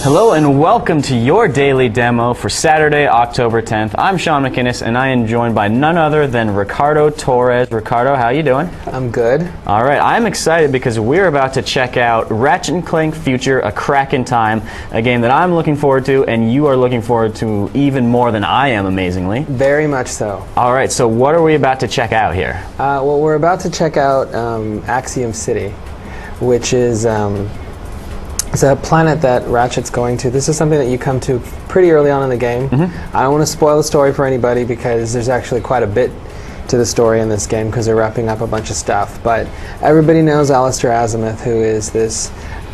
Hello and welcome to your daily demo for Saturday, October 10th. I'm Sean McInnes and I am joined by none other than Ricardo Torres. Ricardo, how you doing? I'm good. All right, I'm excited because we're about to check out Ratchet & Clank Future: A Crack in Time, a game that I'm looking forward to and you are looking forward to even more than I am, amazingly. Very much so. All right, so what are we about to check out here? Well, we're about to check out Axiom City, which is it's a planet that Ratchet's going to. This is something that you come to pretty early on in the game. I don't want to spoil the story for anybody because there's actually quite a bit to the story in this game because they're wrapping up a bunch of stuff. But everybody knows Alistair Azimuth, who is this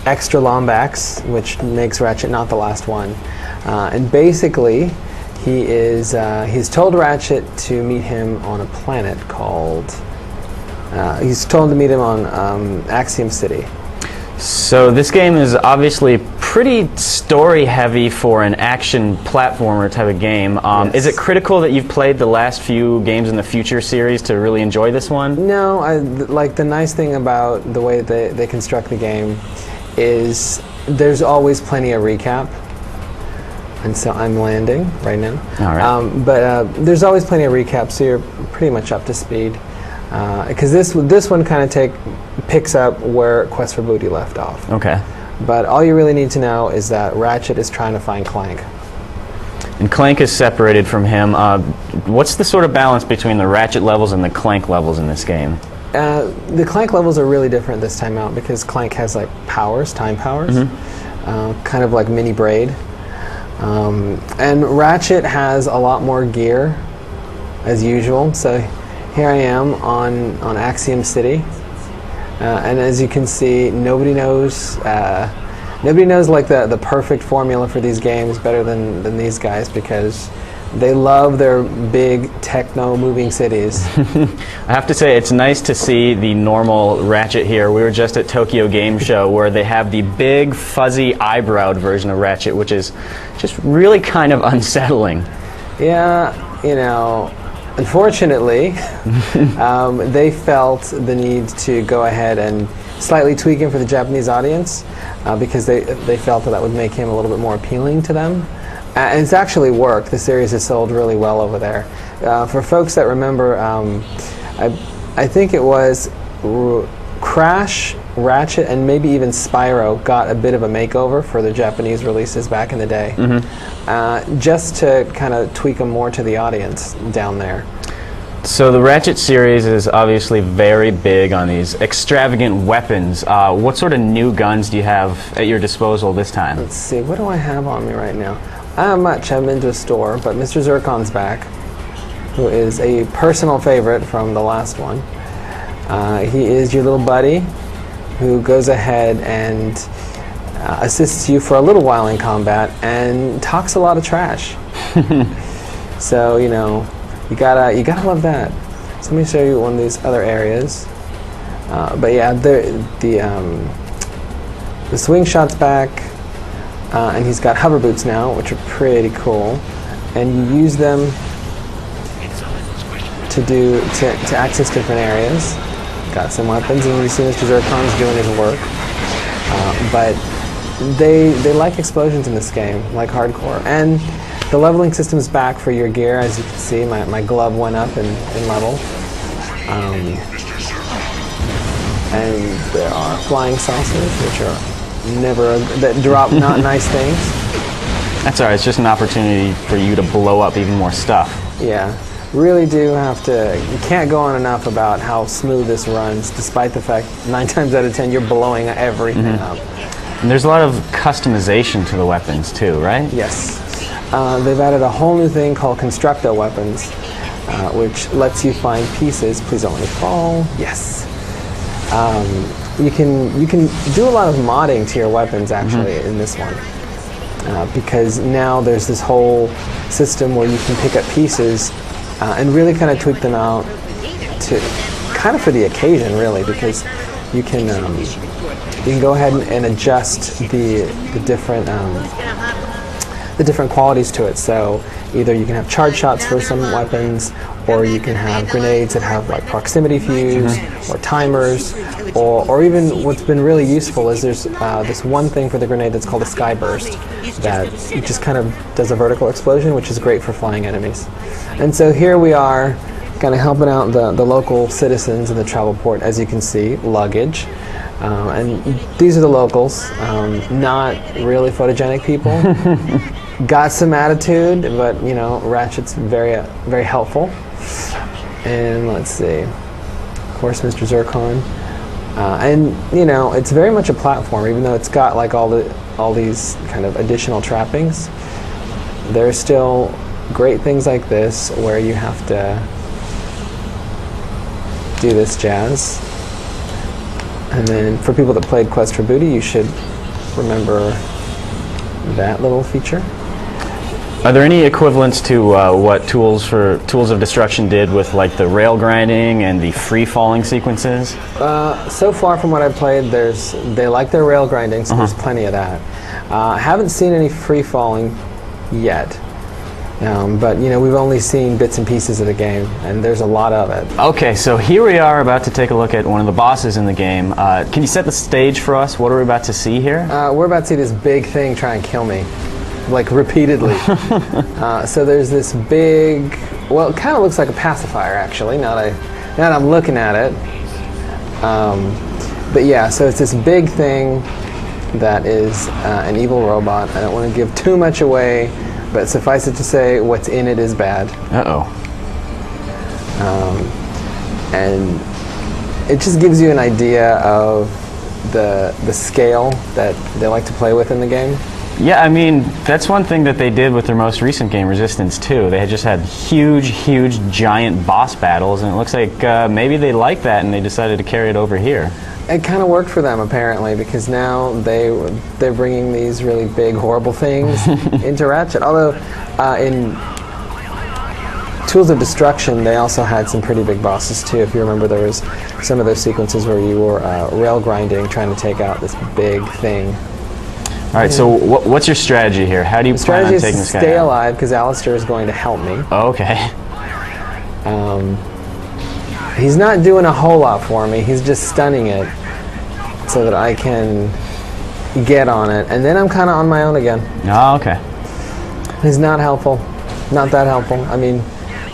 extra Lombax, which makes Ratchet not the last one. And basically, he's told Ratchet to meet him on a planet called... he's told to meet him on Axiom City. So this game is obviously pretty story-heavy for an action platformer type of game. Yes. Is it critical that you've played the last few games in the Future series to really enjoy this one? No, like the nice thing about the way they construct the game is there's always plenty of recap. And so I'm landing right now. All right. But there's always plenty of recap, so you're pretty much up to speed. Because this one kind of picks up where Quest for Booty left off. Okay. But all you really need to know is that Ratchet is trying to find Clank. And Clank is separated from him. What's the sort of balance between the Ratchet levels and the Clank levels in this game? The Clank levels are really different this time out because Clank has like powers, time powers, kind of like mini Braid. And Ratchet has a lot more gear, as usual. So here I am on Axiom City, and as you can see, nobody knows like the perfect formula for these games better than these guys because they love their big techno moving cities. I have to say it's nice to see the normal Ratchet here. We were just at Tokyo Game Show where they have the big fuzzy eyebrowed version of Ratchet, which is just really kind of unsettling. Yeah, you know. Unfortunately, they felt the need to go ahead and slightly tweak him for the Japanese audience because they felt that would make him a little bit more appealing to them. And it's actually worked. The series has sold really well over there. For folks that remember, I think it was Crash, Ratchet, and maybe even Spyro got a bit of a makeover for the Japanese releases back in the day, just to kind of tweak them more to the audience down there. So the Ratchet series is obviously very big on these extravagant weapons. What sort of new guns do you have at your disposal this time? Let's see, what do I have on me right now? Not much. I've been to a store, but Mr. Zircon's back, who is a personal favorite from the last one. He is your little buddy who goes ahead and assists you for a little while in combat and talks a lot of trash. So, you know, you gotta love that. So let me show you one of these other areas. But yeah, the swing shot's back, and he's got hover boots now, which are pretty cool. And you use them to access different areas. Got some weapons, and you see Mr. Zircon's doing his work. But they like explosions in this game, like hardcore. And the leveling system's back for your gear, as you can see. My glove went up in level. And there are flying saucers, which are that drop not nice things. That's all right. It's just an opportunity for you to blow up even more stuff. Yeah. Really do have to, you can't go on enough about how smooth this runs, despite the fact 9 times out of 10 you're blowing everything up. And there's a lot of customization to the weapons too, right? Yes. They've added a whole new thing called Constructo Weapons, which lets you find pieces. Please don't let me fall. Yes. You can do a lot of modding to your weapons actually in this one. Because now there's this whole system where you can pick up pieces and really kind of tweak them out to kind of for the occasion, really, because you can go ahead and adjust the different the different qualities to it. So either you can have charge shots for some weapons, or you can have grenades that have like proximity fuse, or timers, or even what's been really useful is there's this one thing for the grenade that's called a sky burst that it just kind of does a vertical explosion, which is great for flying enemies. And so here we are kind of helping out the local citizens in the travel port. As you can see, luggage. And these are the locals, not really photogenic people. Got some attitude, but you know, Ratchet's very very helpful. And let's see, of course, Mr. Zircon. And you know, it's very much a platform, even though it's got like all these kind of additional trappings. There's still great things like this where you have to do this jazz. And then for people that played Quest for Booty, you should remember that little feature. Are there any equivalents to what Tools of Destruction did with like the rail grinding and the free-falling sequences? So far from what I've played, they like their rail grinding, so there's plenty of that. Haven't seen any free-falling yet. But you know, we've only seen bits and pieces of the game, and there's a lot of it. Okay, so here we are about to take a look at one of the bosses in the game. Can you set the stage for us? What are we about to see here? We're about to see this big thing try and kill me, like repeatedly. So there's this big, well, it kind of looks like a pacifier actually, now that I'm looking at it. But yeah, so it's this big thing that is an evil robot. I don't want to give too much away, but suffice it to say, what's in it is bad. Uh-oh. And it just gives you an idea of the scale that they like to play with in the game. Yeah, I mean, that's one thing that they did with their most recent game, Resistance 2. They had just had huge, giant boss battles, and it looks like maybe they liked that and they decided to carry it over here. It kind of worked for them, apparently, because now they're bringing these really big, horrible things into Ratchet. Although, in Tools of Destruction, they also had some pretty big bosses, too. If you remember, there was some of those sequences where you were rail grinding, trying to take out this big thing. All right, so what's your strategy here? How do you plan on taking this guy out? The strategy is to stay alive, because Alistair is going to help me. Oh, okay. He's not doing a whole lot for me. He's just stunning it so that I can get on it. And then I'm kind of on my own again. Oh, okay. He's not helpful. Not that helpful. I mean,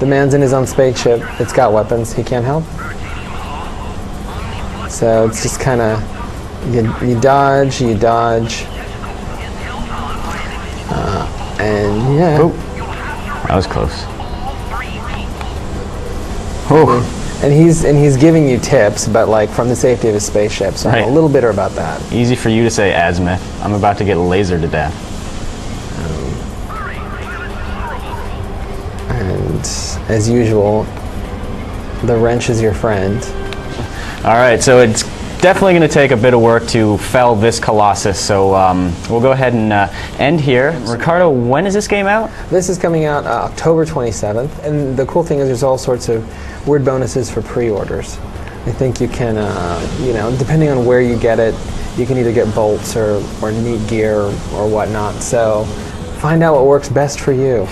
the man's in his own spaceship. It's got weapons. He can't help. So it's just kind of, you dodge. And yeah. Oh, that was close. Oh. And he's giving you tips, but like from the safety of his spaceship, so I'm a little bitter about that. Easy for you to say, Azimuth. I'm about to get lasered to death. And as usual, the wrench is your friend. All right, so it's definitely going to take a bit of work to fell this Colossus, so we'll go ahead and end here. Ricardo, when is this game out? This is coming out October 27th, and the cool thing is there's all sorts of weird bonuses for pre-orders. I think you can, you know, depending on where you get it, you can either get bolts or neat gear or whatnot. So find out what works best for you.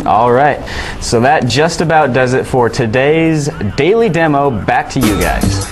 All right, so that just about does it for today's daily demo. Back to you guys.